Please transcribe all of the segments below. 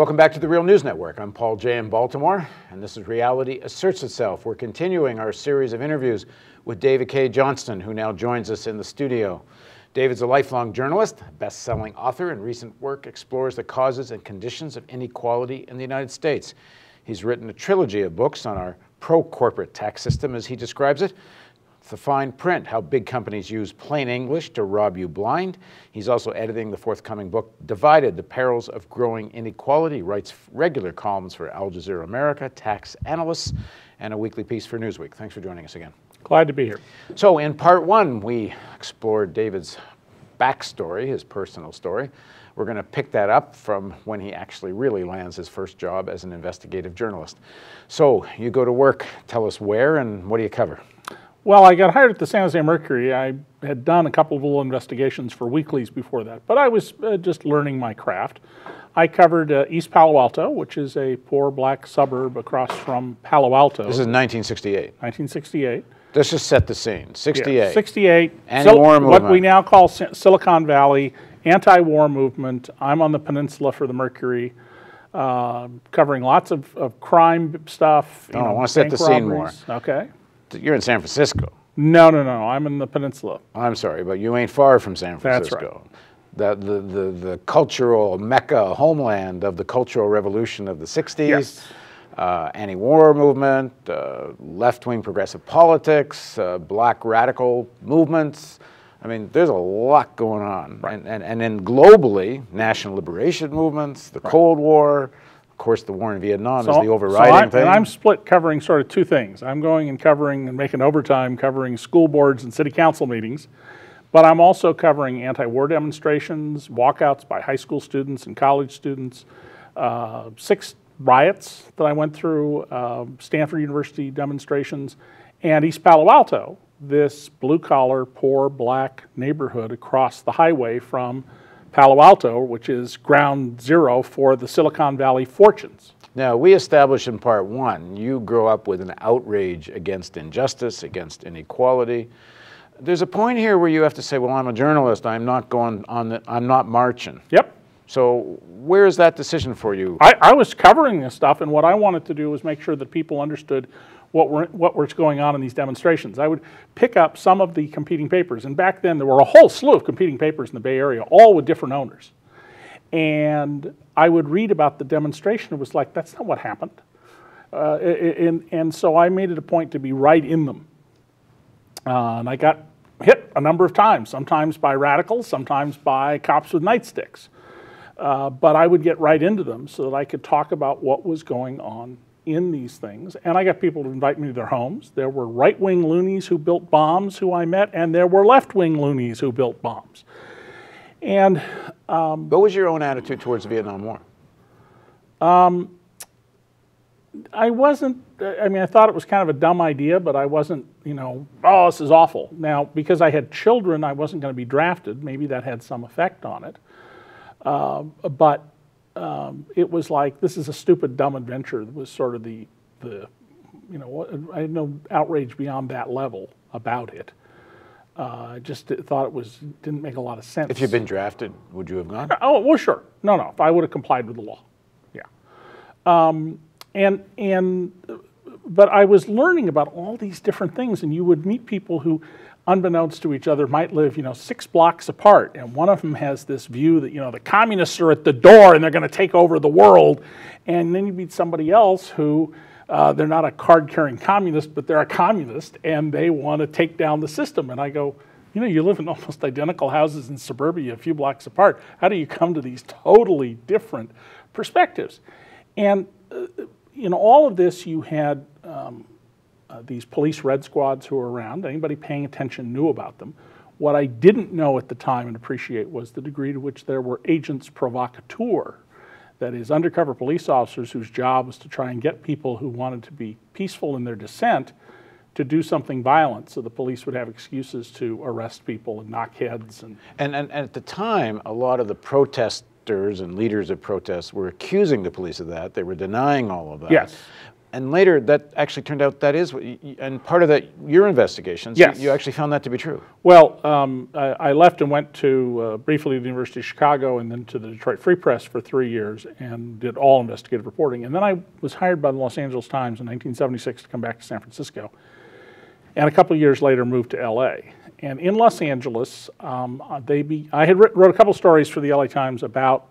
Welcome back to the Real News Network. I'm Paul Jay in Baltimore, and this is Reality Asserts Itself. We're continuing our series of interviews with David K. Johnston, who now joins us in the studio. David's a lifelong journalist, best-selling author, and recent work explores the causes and conditions of inequality in the United States. He's written a trilogy of books on our pro-corporate tax system, as he describes it. The fine print, how big companies use plain English to rob you blind. He's also editing the forthcoming book, Divided, The Perils of Growing Inequality. He writes regular columns for Al Jazeera America, tax analysts, and a weekly piece for Newsweek. Thanks for joining us again. Glad to be here. So in part one, we explored David's backstory, his personal story. We're going to pick that up from when he actually really lands his first job as an investigative journalist. So you go to work, tell us where and what do you cover? Well, I got hired at the San Jose Mercury. I had done a couple of little investigations for weeklies before that, but I was just learning my craft. I covered East Palo Alto, which is a poor black suburb across from Palo Alto. This is 1968. 1968. Let's just set the scene. 68. Yeah, 68. Anti-war movement. What we now call Silicon Valley, anti-war movement. I'm on the peninsula for the Mercury, covering lots of crime stuff. I want to set the scene more. Okay. You're in San Francisco. No. I'm in the peninsula. I'm sorry, but you ain't far from San Francisco. That's right. The cultural mecca, homeland of the Cultural Revolution of the 60s, yes. Anti-war movement, left-wing progressive politics, black radical movements. I mean, there's a lot going on. Right. And then globally, national liberation movements, the Cold War. Of course, the war in Vietnam is the overriding thing. And I'm split covering sort of two things. I'm going and covering and making overtime covering school boards and city council meetings, but I'm also covering anti-war demonstrations, walkouts by high school students and college students, 6 riots that I went through, Stanford University demonstrations, and East Palo Alto, this blue-collar, poor black neighborhood across the highway from Palo Alto, which is ground zero for the Silicon Valley fortunes. Now, we established in part one, you grow up with an outrage against injustice, against inequality. There's a point here where you have to say, well, I'm a journalist, I'm not going on, I'm not marching. Yep. So where is that decision for you? I was covering this stuff, and what I wanted to do was make sure that people understood what was going on in these demonstrations. I would pick up some of the competing papers, and back then there were a whole slew of competing papers in the Bay Area, all with different owners. And I would read about the demonstration. It was like, that's not what happened. And so I made it a point to be right in them. And I got hit a number of times, sometimes by radicals, sometimes by cops with nightsticks. But I would get right into them so that I could talk about what was going on in these things. And I got people to invite me to their homes. There were right-wing loonies who built bombs who I met, and there were left-wing loonies who built bombs. And what was your own attitude towards the Vietnam War? I wasn't, I mean, I thought it was kind of a dumb idea, but I wasn't, oh, this is awful. Now, because I had children, I wasn't going to be drafted. Maybe that had some effect on it. But it was like, this is a stupid, dumb adventure. That was sort of I had no outrage beyond that level about it. I just thought didn't make a lot of sense. If you'd been drafted, would you have gone? Oh, well, sure. No, if I would have complied with the law, yeah. But I was learning about all these different things, and you would meet people who, unbeknownst to each other, might live, 6 blocks apart, and one of them has this view that, the communists are at the door and they're going to take over the world, and then you meet somebody else who, they're not a card-carrying communist, but they're a communist, and they want to take down the system. And I go, you live in almost identical houses in suburbia a few blocks apart. How do you come to these totally different perspectives? And, all of this, you had these police red squads who were around. Anybody paying attention knew about them. What I didn't know at the time and appreciate was the degree to which there were agents provocateurs, that is, undercover police officers whose job was to try and get people who wanted to be peaceful in their dissent to do something violent, so the police would have excuses to arrest people and knock heads. And at the time, a lot of the protesters and leaders of protests were accusing the police of that. They were denying all of that. Yes. And later, that actually turned out that is, and part of that, your investigations, yes. you actually found that to be true. Well, I left and went to briefly to the University of Chicago and then to the Detroit Free Press for 3 years and did all investigative reporting. And then I was hired by the Los Angeles Times in 1976 to come back to San Francisco. And a couple of years later moved to LA. And in Los Angeles, I had wrote a couple stories for the LA Times about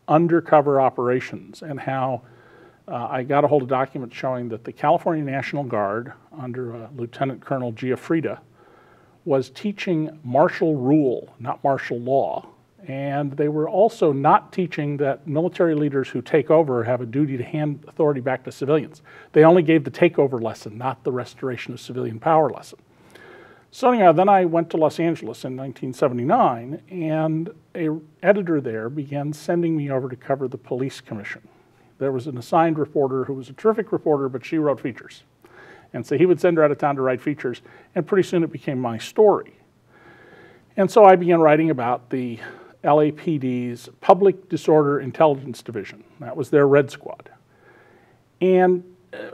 undercover operations and how I got a hold of documents showing that the California National Guard under Lieutenant Colonel Giuffrida was teaching martial rule, not martial law. And they were also not teaching that military leaders who take over have a duty to hand authority back to civilians. They only gave the takeover lesson, not the restoration of civilian power lesson. So anyhow, then I went to Los Angeles in 1979, and an editor there began sending me over to cover the police commission. There was an assigned reporter who was a terrific reporter, but she wrote features. And so he would send her out of town to write features, and pretty soon it became my story. And so I began writing about the LAPD's Public Disorder Intelligence Division. That was their Red Squad. And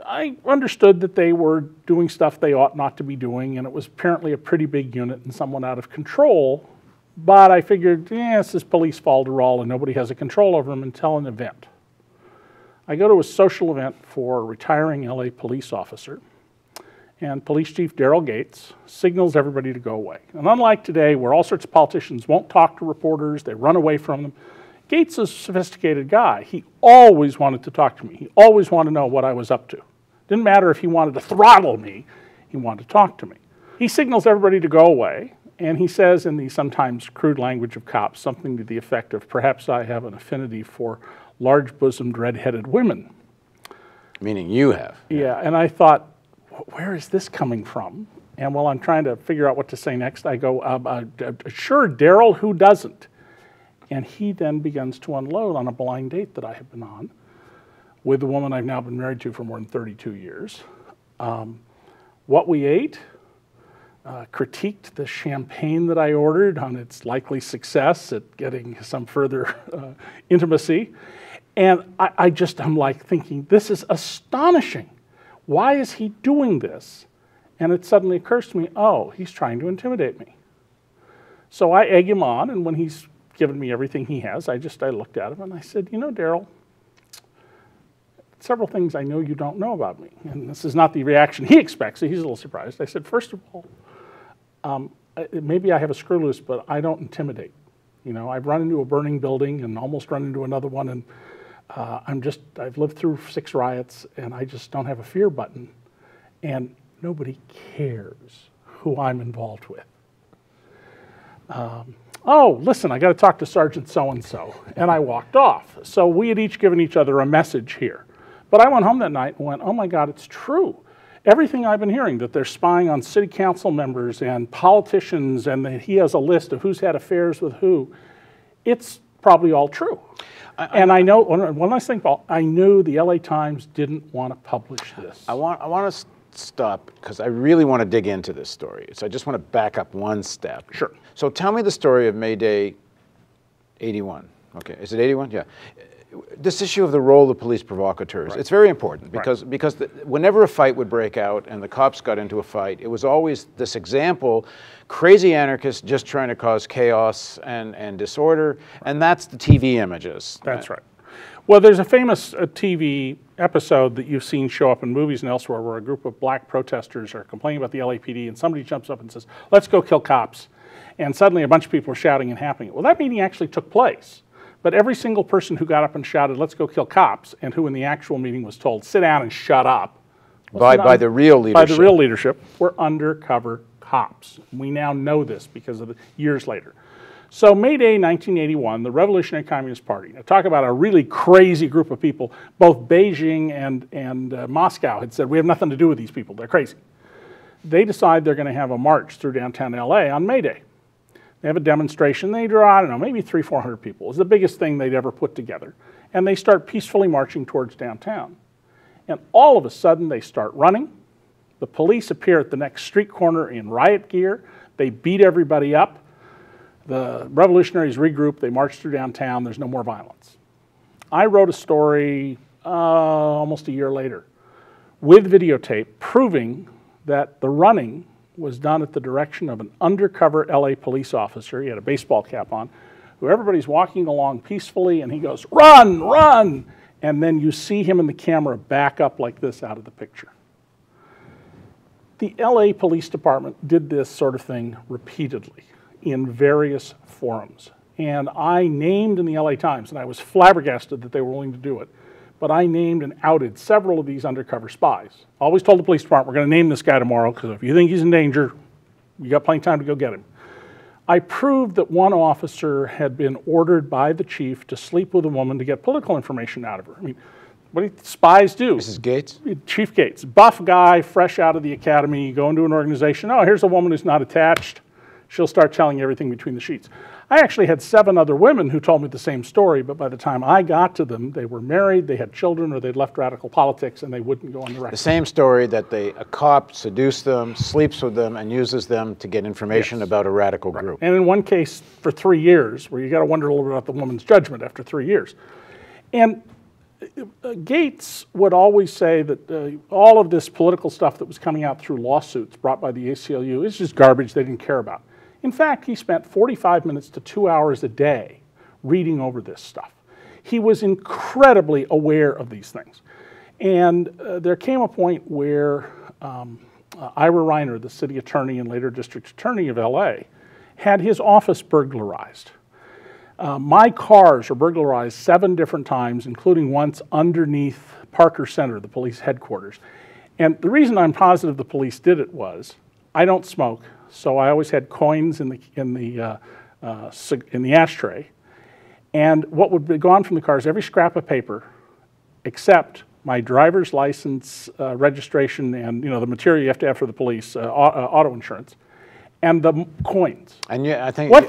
I understood that they were doing stuff they ought not to be doing, and it was apparently a pretty big unit and somewhat out of control. But I figured, this is police falderall, and nobody has a control over them until an event. I go to a social event for a retiring LA police officer, and Police Chief Daryl Gates signals everybody to go away. And unlike today, where all sorts of politicians won't talk to reporters, they run away from them, Gates is a sophisticated guy. He always wanted to talk to me. He always wanted to know what I was up to. Didn't matter if he wanted to throttle me, he wanted to talk to me. He signals everybody to go away, and he says in the sometimes crude language of cops, something to the effect of, perhaps I have an affinity for large-bosomed, red-headed women. Meaning you have. Yeah, and I thought, where is this coming from? And while I'm trying to figure out what to say next, I go, sure, Daryl, who doesn't? And he then begins to unload on a blind date that I have been on with the woman I've now been married to for more than 32 years. What we ate, critiqued the champagne that I ordered on its likely success at getting some further intimacy. And I'm like thinking, this is astonishing. Why is he doing this? And it suddenly occurs to me, oh, he's trying to intimidate me. So I egg him on, and when he's given me everything he has, I looked at him and I said, Daryl, several things I know you don't know about me. And this is not the reaction he expects, so he's a little surprised. I said, first of all, maybe I have a screw loose, but I don't intimidate. I've run into a burning building and almost run into another one, and I've lived through 6 riots, and I just don't have a fear button. And nobody cares who I'm involved with. Oh, listen, I got to talk to Sergeant so-and-so. And I walked off. So we had each given each other a message here. But I went home that night and went, oh my God, it's true. Everything I've been hearing, that they're spying on city council members and politicians, and that he has a list of who's had affairs with who, it's probably all true. And I know, one last thing, Paul, I knew the LA Times didn't want to publish this. I want to stop, because I really want to dig into this story. So I just want to back up one step. Sure. So tell me the story of May Day 81. Okay, is it 81? Yeah. This issue of the role of police provocateurs, right. It's very important because whenever a fight would break out and the cops got into a fight, it was always this example, crazy anarchists just trying to cause chaos and disorder, and that's the TV images. That's right. Well, there's a famous TV episode that you've seen show up in movies and elsewhere where a group of black protesters are complaining about the LAPD, and somebody jumps up and says, let's go kill cops. And suddenly a bunch of people are shouting and happening. Well, that meeting actually took place. But every single person who got up and shouted, let's go kill cops, and who in the actual meeting was told, sit down and shut up. By the real leadership. By the real leadership, were undercover cops. We now know this because of the years later. So May Day 1981, the Revolutionary Communist Party, now talk about a really crazy group of people, both Beijing and Moscow had said, we have nothing to do with these people, they're crazy. They decide they're going to have a march through downtown LA on May Day. They have a demonstration. They draw, I don't know, maybe 300-400 people. It was the biggest thing they'd ever put together. And they start peacefully marching towards downtown. And all of a sudden, they start running. The police appear at the next street corner in riot gear. They beat everybody up. The revolutionaries regroup. They march through downtown. There's no more violence. I wrote a story almost a year later with videotape proving that the running was done at the direction of an undercover LA police officer. He had a baseball cap on, who everybody's walking along peacefully, and he goes, "Run, run!" And then you see him in the camera back up like this out of the picture. The LA Police Department did this sort of thing repeatedly in various forums. And I named in the LA Times, and I was flabbergasted that they were willing to do it, but I named and outed several of these undercover spies. Always told the police department, we're going to name this guy tomorrow, because if you think he's in danger, you got plenty of time to go get him. I proved that one officer had been ordered by the chief to sleep with a woman to get political information out of her. I mean, what do spies do? Mrs. Gates? Chief Gates, buff guy, fresh out of the academy, you go into an organization, oh, here's a woman who's not attached. She'll start telling you everything between the sheets. I actually had 7 other women who told me the same story, but by the time I got to them, they were married, they had children, or they'd left radical politics, and they wouldn't go on the record. The same story, that a cop seduced them, sleeps with them, and uses them to get information about a radical group. And in one case, for 3 years, where you got to wonder a little bit about the woman's judgment after 3 years. And Gates would always say that all of this political stuff that was coming out through lawsuits brought by the ACLU is just garbage they didn't care about. In fact, he spent 45 minutes to 2 hours a day reading over this stuff. He was incredibly aware of these things. And there came a point where Ira Reiner, the city attorney and later district attorney of LA, had his office burglarized. My cars were burglarized 7 different times, including once underneath Parker Center, the police headquarters. And the reason I'm positive the police did it was, I don't smoke, so I always had coins in the ashtray. And what would be gone from the car is every scrap of paper, except my driver's license, registration, and the material you have to have for the police, auto insurance, and the coins. And yeah, I think what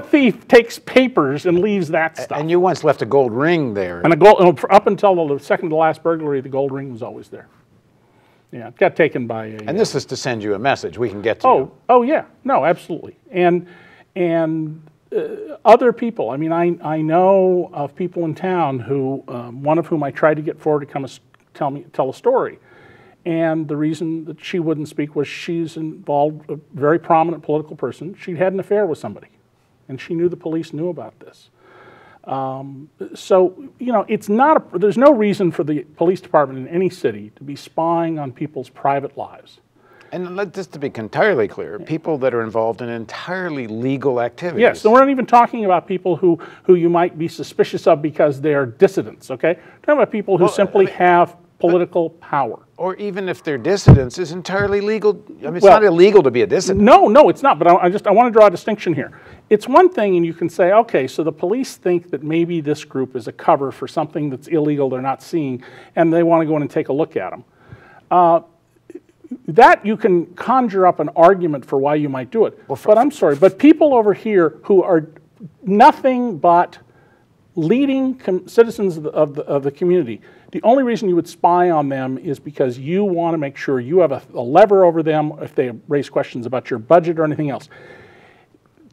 thief takes papers and leaves that stuff? And you once left a gold ring there. And a gold, up until the second to last burglary, the gold ring was always there. Yeah, it got taken by a... And this is to send you a message. We can get to you. Oh yeah, no, absolutely. And other people. I mean, I know of people in town who, one of whom I tried to get forward to come tell a story. And the reason that she wouldn't speak was she's involved, a very prominent political person. She'd had an affair with somebody, and she knew the police knew about this. So, it's not, there's no reason for the police department in any city to be spying on people's private lives. And just to be entirely clear, people that are involved in entirely legal activities. Yes, so we're not even talking about people who you might be suspicious of because they're dissidents, okay? We're talking about people who simply have political power. Or even if they're dissidents, is entirely legal. I mean, it's not illegal to be a dissident. No, it's not, but I want to draw a distinction here. It's one thing, and you can say, okay, so the police think that maybe this group is a cover for something that's illegal they're not seeing, and they want to go in and take a look at them. That you can conjure up an argument for why you might do it. Well, but I'm sorry, but people over here who are nothing but leading citizens of the community, the only reason you would spy on them is because you want to make sure you have a lever over them if they raise questions about your budget or anything else.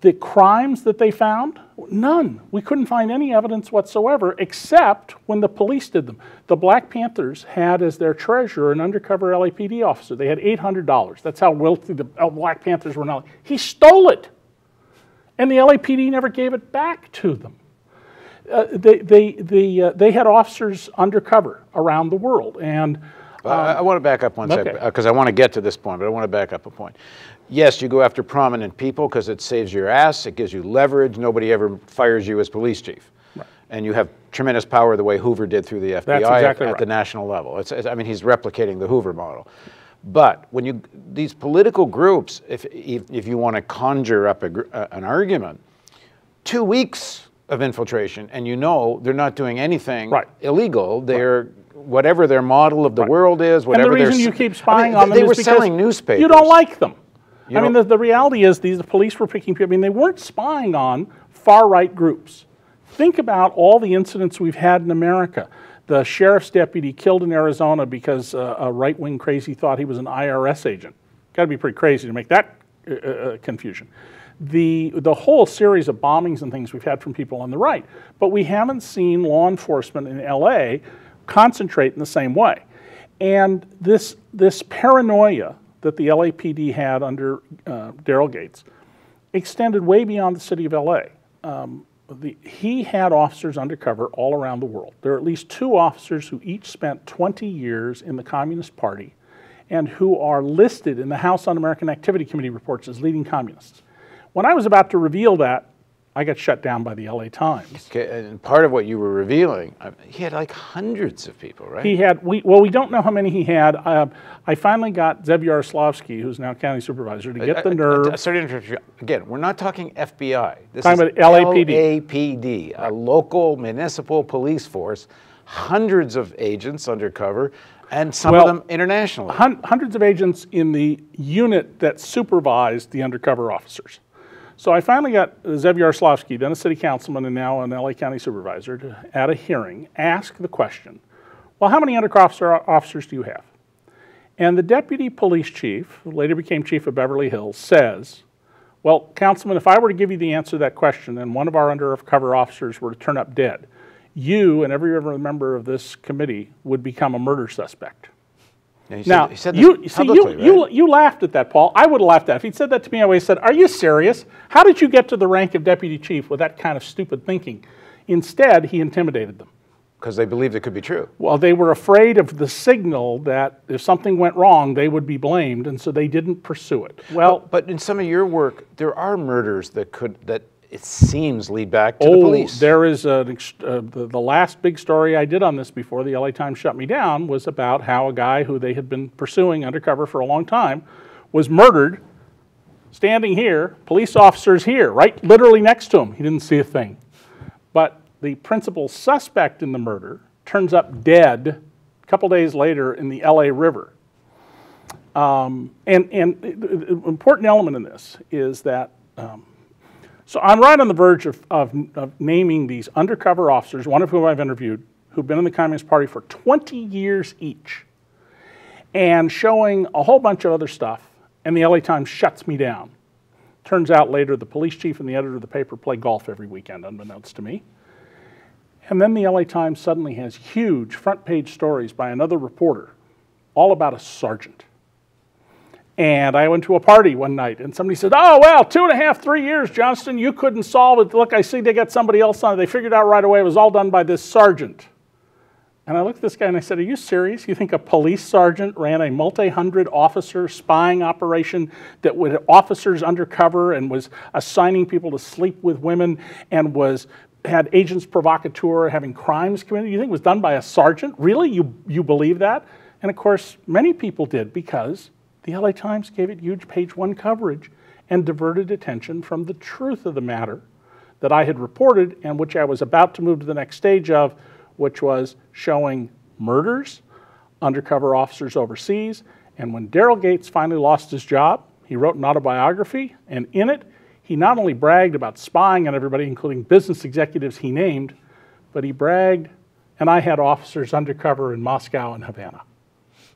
The crimes that they found, none. We couldn't find any evidence whatsoever except when the police did them. The Black Panthers had as their treasurer an undercover LAPD officer. They had $800. That's how wealthy the Black Panthers were now. He stole it, and the LAPD never gave it back to them. They had officers undercover around the world, and I want to back up one second because I want to get to this point, but I want to back up a point. Yes, you go after prominent people because it saves your ass, it gives you leverage. Nobody ever fires you as police chief, right. And you have tremendous power the way Hoover did through the FBI. That's exactly at the national level. I mean, he's replicating the Hoover model. But when these political groups, if you want to conjure up an argument, 2 weeks of infiltration, and they're not doing anything illegal. They're whatever their model of the world is. Whatever. And the reason you keep spying on them they is were because selling newspapers. You don't like them. I mean, the reality is the police were picking people. I mean, they weren't spying on far-right groups. Think about all the incidents we've had in America. The sheriff's deputy killed in Arizona because a right-wing crazy thought he was an IRS agent. Got to be pretty crazy to make that confusion. The whole series of bombings and things we've had from people on the right, but we haven't seen law enforcement in LA concentrate in the same way. And this paranoia that the LAPD had under Daryl Gates extended way beyond the city of LA. He had officers undercover all around the world. There are at least 2 officers who each spent 20 years in the Communist Party and who are listed in the House Un-American Activity Committee reports as leading communists. When I was about to reveal that, I got shut down by the LA Times. Okay, and part of what you were revealing, he had like hundreds of people, right? He had, well, we don't know how many he had. I finally got Zev Yaroslavsky, who's now county supervisor, to get the nerve. Sorry to interrupt you. Again, we're not talking FBI. This talking is about LAPD. LAPD, a local municipal police force, hundreds of agents undercover, and some of them internationally. Hundreds of agents in the unit that supervised the undercover officers. So I finally got Zev Yaroslavsky, then a city councilman and now an LA County supervisor, to, at a hearing, ask the question, well, how many undercover officers do you have? And the deputy police chief, who later became chief of Beverly Hills, says, well, councilman, if I were to give you the answer to that question and one of our undercover officers were to turn up dead, you and every other member of this committee would become a murder suspect. Now, you laughed at that, Paul. I would have laughed at it. If he'd said that to me, I would have said, are you serious? How did you get to the rank of deputy chief with that kind of stupid thinking? Instead, he intimidated them. Because they believed it could be true. Well, they were afraid of the signal that if something went wrong, they would be blamed, and so they didn't pursue it. Well, but in some of your work, there are murders that it seems lead back to the police. There is the last big story I did on this before the LA Times shut me down was about how a guy who they had been pursuing undercover for a long time was murdered, standing here, police officers here, right literally next to him. He didn't see a thing. But the principal suspect in the murder turns up dead a couple days later in the LA River. And the important element in this is that so I'm right on the verge of naming these undercover officers, one of whom I've interviewed, who've been in the Communist Party for 20 years each, and showing a whole bunch of other stuff, and the LA Times shuts me down. Turns out later the police chief and the editor of the paper play golf every weekend, unbeknownst to me. And then the LA Times suddenly has huge front page stories by another reporter, all about a sergeant. And I went to a party one night, and somebody said, oh, well, 2.5, 3 years, Johnston, you couldn't solve it. Look, I see they got somebody else on it. They figured out right away it was all done by this sergeant. And I looked at this guy and I said, are you serious? You think a police sergeant ran a multi-hundred officer spying operation that would have officers undercover and was assigning people to sleep with women and had agents provocateur having crimes committed? You think it was done by a sergeant? Really? You believe that? And of course, many people did, because the LA Times gave it huge page 1 coverage and diverted attention from the truth of the matter that I had reported and which I was about to move to the next stage of, which was showing murders, undercover officers overseas. And when Daryl Gates finally lost his job, he wrote an autobiography, and in it, he not only bragged about spying on everybody, including business executives he named, but he bragged, and I had officers undercover in Moscow and Havana.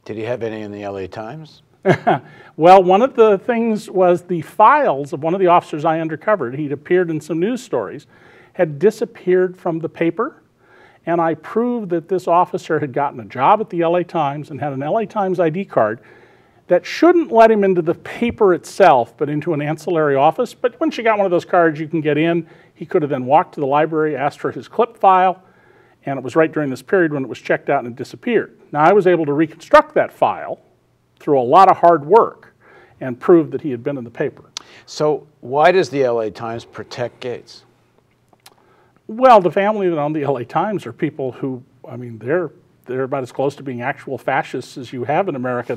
Did he have any in the LA Times? Well, one of the things was the files of one of the officers I undercovered. He'd appeared in some news stories, had disappeared from the paper, and I proved that this officer had gotten a job at the LA Times and had an LA Times ID card that shouldn't let him into the paper itself, but into an ancillary office. But once you got one of those cards, you can get in. He could have then walked to the library, asked for his clip file, and it was right during this period when it was checked out and it disappeared. Now, I was able to reconstruct that file through a lot of hard work and proved that he had been in the paper. So why does the LA Times protect Gates? Well, the family that owned the LA Times are people who, I mean, they're about as close to being actual fascists as you have in America.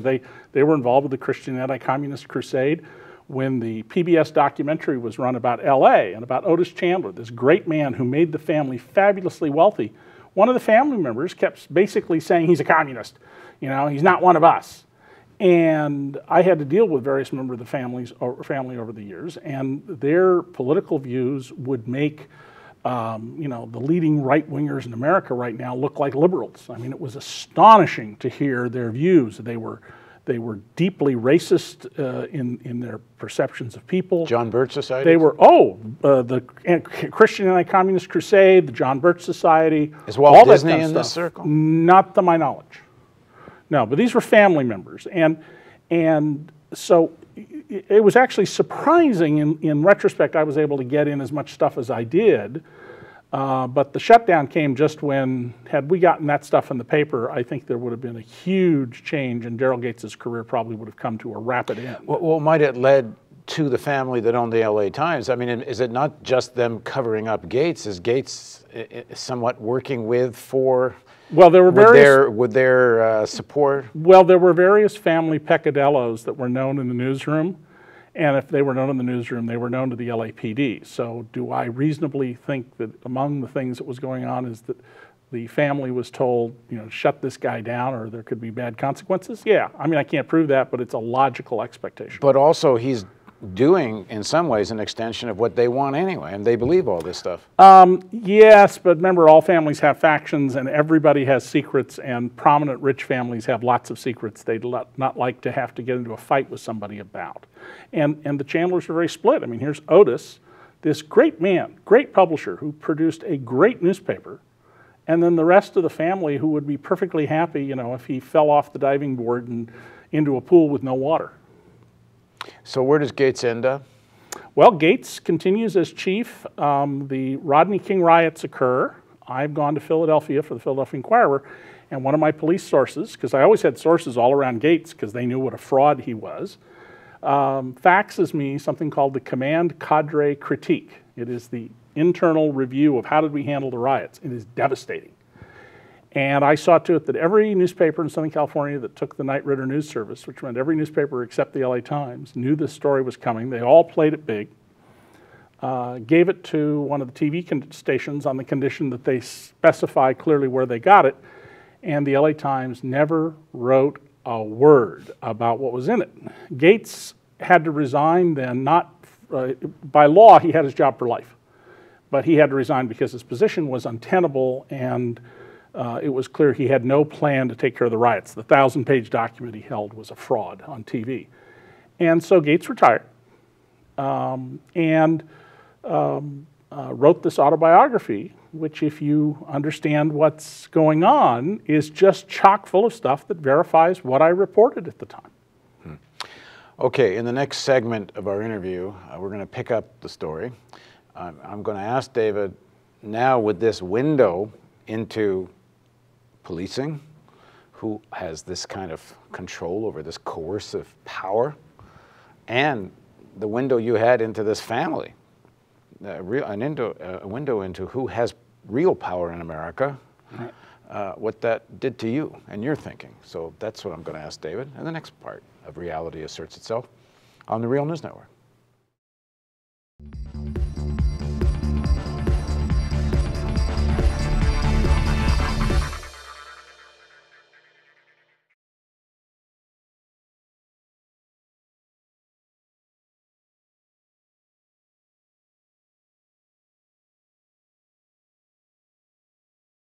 They were involved with the Christian anti-communist crusade when the PBS documentary was run about LA and about Otis Chandler, this great man who made the family fabulously wealthy. One of the family members kept basically saying he's a communist. You know, he's not one of us. And I had to deal with various members of the family over the years, and their political views would make the leading right-wingers in America right now look like liberals. I mean, it was astonishing to hear their views. They were deeply racist in their perceptions of people. John Birch Society? They were, the Christian Anti-Communist Crusade, the John Birch Society. Is Walt Disney in this circle? Not to my knowledge. No, but these were family members. And so it was actually surprising in retrospect I was able to get in as much stuff as I did. But the shutdown came just when, had we gotten that stuff in the paper, I think there would have been a huge change, and Daryl Gates's career probably would have come to a rapid end. Well, might it led to the family that owned the LA Times? I mean, is it not just them covering up Gates? Is Gates somewhat working with for? Well, there were various. With their support? Well, there were various family peccadillos that were known in the newsroom. And if they were known in the newsroom, they were known to the LAPD. So do I reasonably think that among the things that was going on is that the family was told, you know, shut this guy down or there could be bad consequences? Yeah, I mean, I can't prove that, but it's a logical expectation. But also he's doing, in some ways, an extension of what they want anyway, and they believe all this stuff. Yes, but remember, all families have factions and everybody has secrets, and prominent rich families have lots of secrets they'd not like to have to get into a fight with somebody about. And the Chandlers are very split. I mean, here's Otis, this great man, great publisher who produced a great newspaper, and then the rest of the family who would be perfectly happy, you know, if he fell off the diving board and into a pool with no water. So where does Gates end up? Well, Gates continues as chief. The Rodney King riots occur. I've gone to Philadelphia for the Philadelphia Inquirer, and one of my police sources, because I always had sources all around Gates because they knew what a fraud he was, faxes me something called the Command Cadre Critique. It is the internal review of how did we handle the riots. It is devastating. And I saw to it that every newspaper in Southern California that took the Knight Ridder news service, which meant every newspaper except the LA Times, knew this story was coming. They all played it big, gave it to one of the TV stations on the condition that they specify clearly where they got it, and the LA Times never wrote a word about what was in it. Gates had to resign then, not by law he had his job for life, but he had to resign because his position was untenable, and it was clear he had no plan to take care of the riots. The 1,000-page document he held was a fraud on TV. And so Gates retired and wrote this autobiography, which, if you understand what's going on, is just chock full of stuff that verifies what I reported at the time. Okay, in the next segment of our interview, we're going to pick up the story. I'm going to ask David, now with this window into policing, who has this kind of control over this coercive power, and the window you had into this family, a window into who has real power in America, right. What that did to you and your thinking. So that's what I'm going to ask David in the next part of Reality Asserts Itself on the Real News Network.